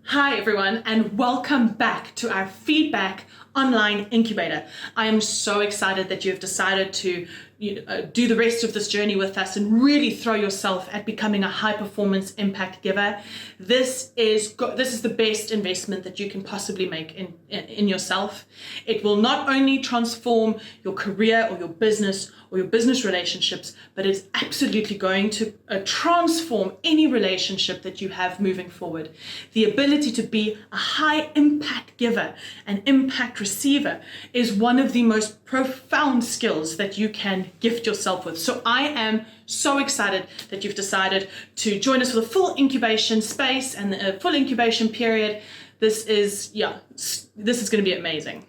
Hi everyone, and welcome back to our Feedback Online Incubator. I am so excited that you've decided to do the rest of this journey with us and really throw yourself at becoming a high performance impact giver. This is the best investment that you can possibly make in yourself. It will not only transform your career or your business relationships, but it's absolutely going to transform any relationship that you have moving forward. The ability to be a high impact giver and impact receiver is one of the most profound skills that you can gift yourself with. So I am so excited that you've decided to join us for the full incubation space and the full incubation period. This is going to be amazing.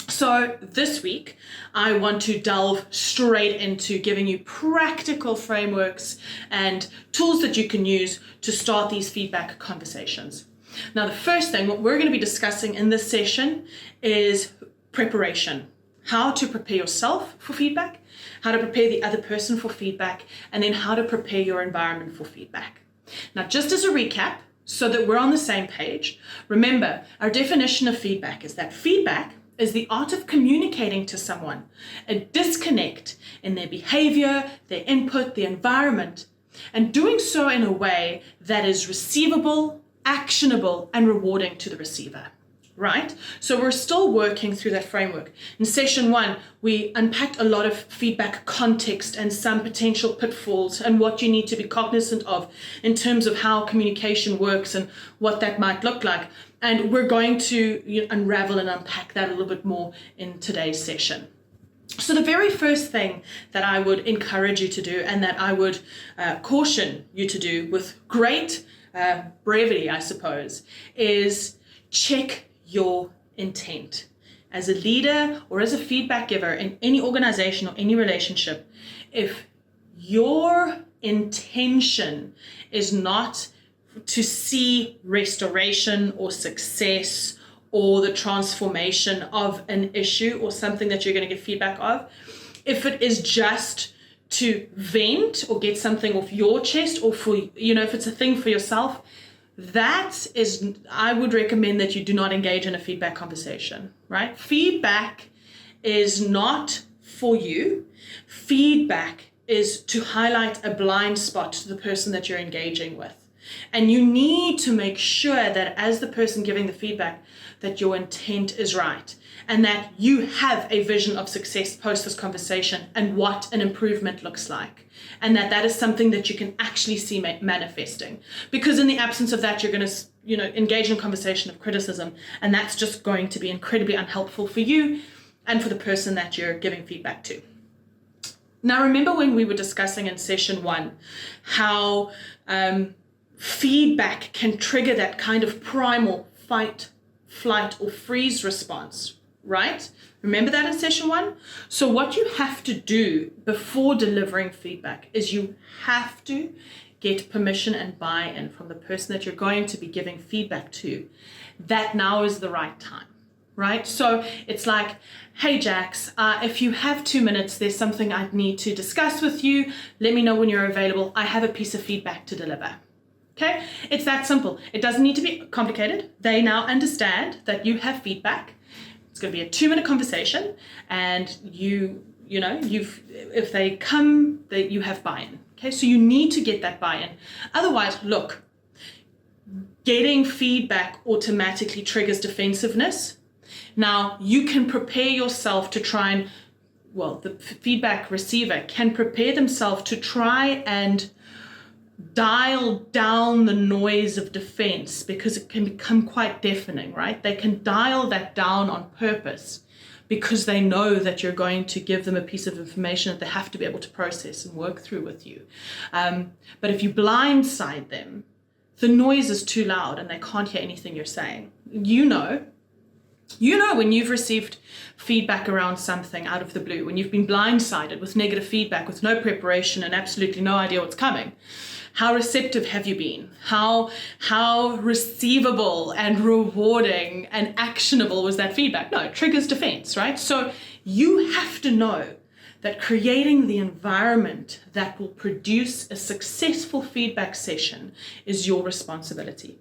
So this week, I want to delve straight into giving you practical frameworks and tools that you can use to start these feedback conversations. Now, the first thing, what we're going to be discussing in this session is preparation. How to prepare yourself for feedback, how to prepare the other person for feedback, and then how to prepare your environment for feedback. Now, just as a recap, so that we're on the same page, remember, our definition of feedback is that feedback is the art of communicating to someone a disconnect in their behavior, their input, the environment, and doing so in a way that is receivable, actionable, and rewarding to the receiver, right? So we're still working through that framework. In session 1, we unpacked a lot of feedback context and some potential pitfalls and what you need to be cognizant of in terms of how communication works and what that might look like. And we're going to unravel and unpack that a little bit more in today's session. So the very first thing that I would encourage you to do, and that I would caution you to do with great brevity, I suppose, is check your intent. As a leader or as a feedback giver in any organization or any relationship, if your intention is not to see restoration or success or the transformation of an issue or something that you're going to get feedback of, if it is just to vent or get something off your chest, or for, if it's a thing for yourself, I would recommend that you do not engage in a feedback conversation, right? Feedback is not for you. Feedback is to highlight a blind spot to the person that you're engaging with. And you need to make sure that as the person giving the feedback, that your intent is right and that you have a vision of success post this conversation and what an improvement looks like. And that is something that you can actually see manifesting. Because in the absence of that, you're going to, engage in a conversation of criticism, and that's just going to be incredibly unhelpful for you and for the person that you're giving feedback to. Now, remember when we were discussing in session 1 how feedback can trigger that kind of primal fight, flight, or freeze response, right? Remember that in session 1? So what you have to do before delivering feedback is you have to get permission and buy-in from the person that you're going to be giving feedback to, that now is the right time, right? So it's like, hey Jax, if you have 2 minutes, there's something I'd need to discuss with you. Let me know when you're available. I have a piece of feedback to deliver. Okay, it's that simple. It doesn't need to be complicated. They now understand that you have feedback. It's going to be a 2-minute conversation, and if they come, you have buy-in. Okay, so you need to get that buy-in. Otherwise, look, getting feedback automatically triggers defensiveness. Now, you can prepare yourself to try the feedback receiver can prepare themselves to try and dial down the noise of defense, because it can become quite deafening, right? They can dial that down on purpose because they know that you're going to give them a piece of information that they have to be able to process and work through with you. But if you blindside them, the noise is too loud and they can't hear anything you're saying. You know when you've received feedback around something out of the blue, when you've been blindsided with negative feedback, with no preparation and absolutely no idea what's coming. How receptive have you been? How receivable and rewarding and actionable was that feedback? No, it triggers defense, right? So you have to know that creating the environment that will produce a successful feedback session is your responsibility.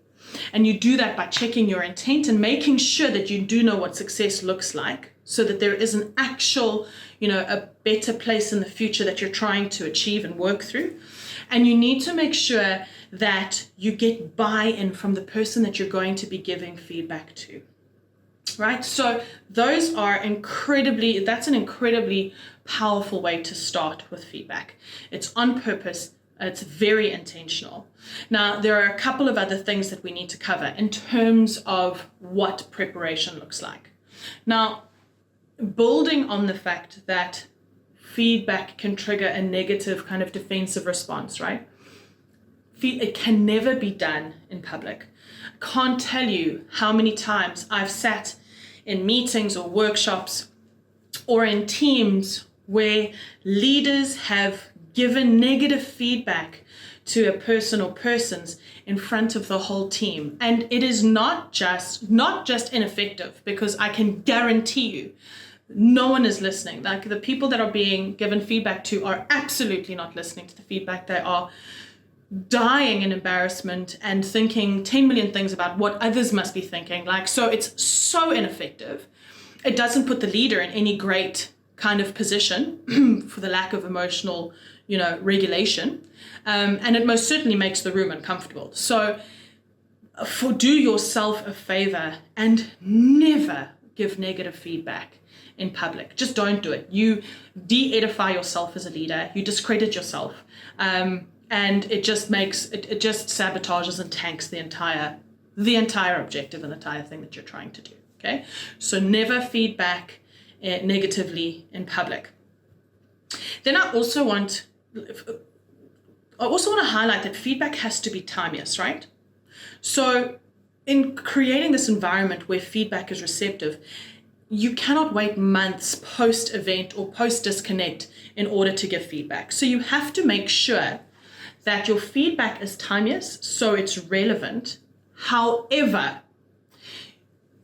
And you do that by checking your intent and making sure that you do know what success looks like, so that there is an actual, a better place in the future that you're trying to achieve and work through. And you need to make sure that you get buy-in from the person that you're going to be giving feedback to, right? So that's an incredibly powerful way to start with feedback. It's on purpose. It's very intentional. Now, there are a couple of other things that we need to cover in terms of what preparation looks like. Now, building on the fact that feedback can trigger a negative kind of defensive response, right? It can never be done in public. I can't tell you how many times I've sat in meetings or workshops or in teams where leaders have given negative feedback to a person or persons in front of the whole team. And it is not just ineffective, because I can guarantee you no one is listening. Like, the people that are being given feedback to are absolutely not listening to the feedback. They are dying in embarrassment and thinking 10 million things about what others must be thinking. So it's so ineffective. It doesn't put the leader in any great kind of position for the lack of emotional, regulation. And it most certainly makes the room uncomfortable. So do yourself a favor and never give negative feedback in public. Just don't do it. You de-edify yourself as a leader. You discredit yourself. And it just sabotages and tanks the entire objective and the entire thing that you're trying to do. Okay? So never feedback negatively in public. Then I also want to highlight that feedback has to be timeless, right? So in creating this environment where feedback is receptive, you cannot wait months post-event or post-disconnect in order to give feedback. So you have to make sure that your feedback is timeless, so it's relevant. However,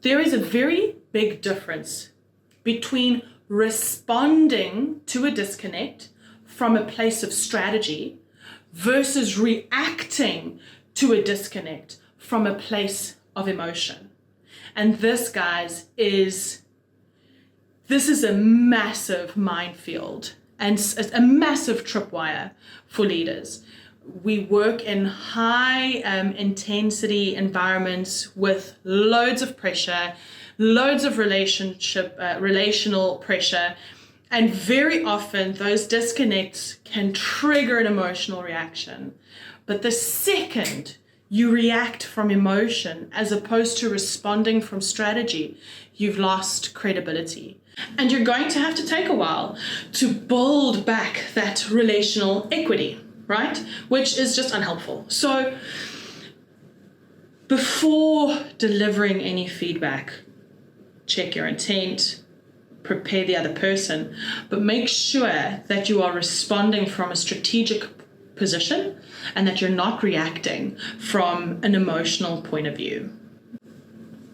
there is a very big difference between responding to a disconnect from a place of strategy versus reacting to a disconnect from a place of emotion. And this, guys, is a massive minefield and a massive tripwire for leaders. We work in high intensity environments with loads of pressure, loads of relational pressure, and very often those disconnects can trigger an emotional reaction. But the second you react from emotion as opposed to responding from strategy, you've lost credibility. And you're going to have to take a while to build back that relational equity, right? Which is just unhelpful. So before delivering any feedback, check your intent, prepare the other person, but make sure that you are responding from a strategic position and that you're not reacting from an emotional point of view.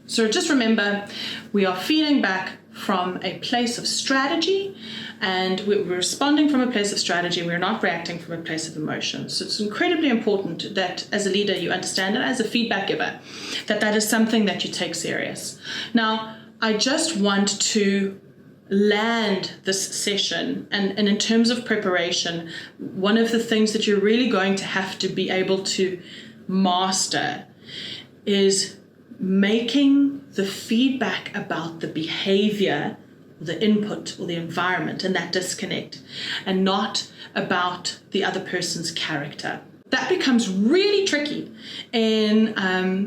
So just remember, we are feeding back from a place of strategy, and we're responding from a place of strategy. We're not reacting from a place of emotion. So it's incredibly important that as a leader you understand, and as a feedback giver, that is something that you take serious. Now, I just want to land this session, and in terms of preparation, one of the things that you're really going to have to be able to master is making the feedback about the behavior, the input, or the environment, and that disconnect, and not about the other person's character. That becomes really tricky in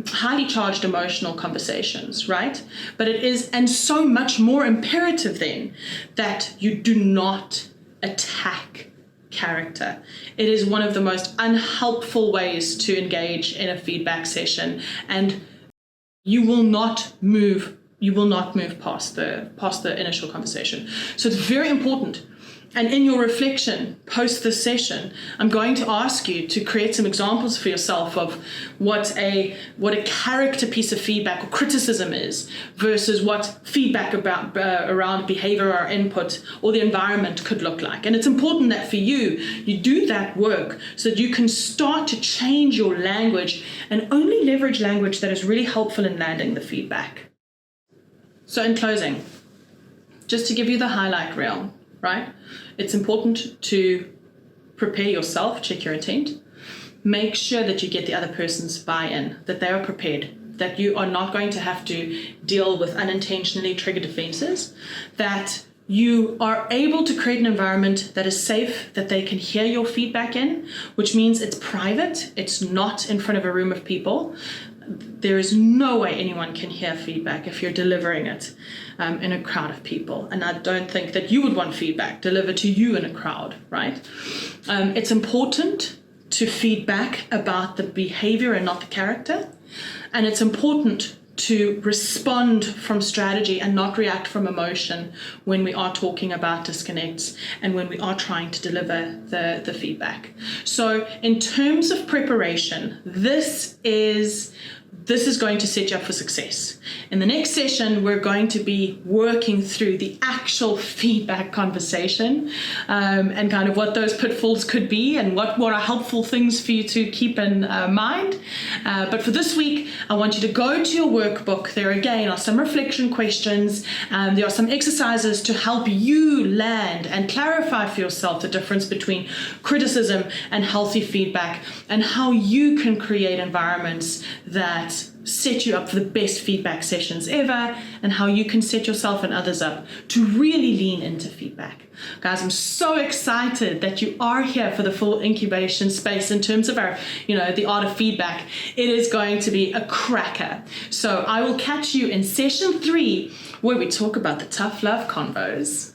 highly charged emotional conversations, right? But it is, and so much more imperative then, that you do not attack character. It is one of the most unhelpful ways to engage in a feedback session, and you will not move past the initial conversation. So it's very important And in your reflection post this session, I'm going to ask you to create some examples for yourself of what a character piece of feedback or criticism is versus what feedback around behavior or input or the environment could look like. And it's important that for you do that work so that you can start to change your language and only leverage language that is really helpful in landing the feedback. So in closing, just to give you the highlight reel, right? It's important to prepare yourself, check your intent, make sure that you get the other person's buy-in, that they are prepared, that you are not going to have to deal with unintentionally triggered offenses, that you are able to create an environment that is safe, that they can hear your feedback in, which means it's private, it's not in front of a room of people. There is no way anyone can hear feedback if you're delivering it in a crowd of people. And I don't think that you would want feedback delivered to you in a crowd, right? It's important to feedback about the behavior and not the character. And it's important to respond from strategy and not react from emotion when we are talking about disconnects and when we are trying to deliver the feedback. So in terms of preparation, this is going to set you up for success. In the next session, we're going to be working through the actual feedback conversation and kind of what those pitfalls could be and what are helpful things for you to keep in mind. But for this week, I want you to go to your workbook. There again are some reflection questions. There are some exercises to help you land and clarify for yourself the difference between criticism and healthy feedback and how you can create environments that set you up for the best feedback sessions ever, and how you can set yourself and others up to really lean into feedback. Guys, I'm so excited that you are here for the full incubation space in terms of our, the art of feedback. It is going to be a cracker. So I will catch you in session 3 where we talk about the tough love convos.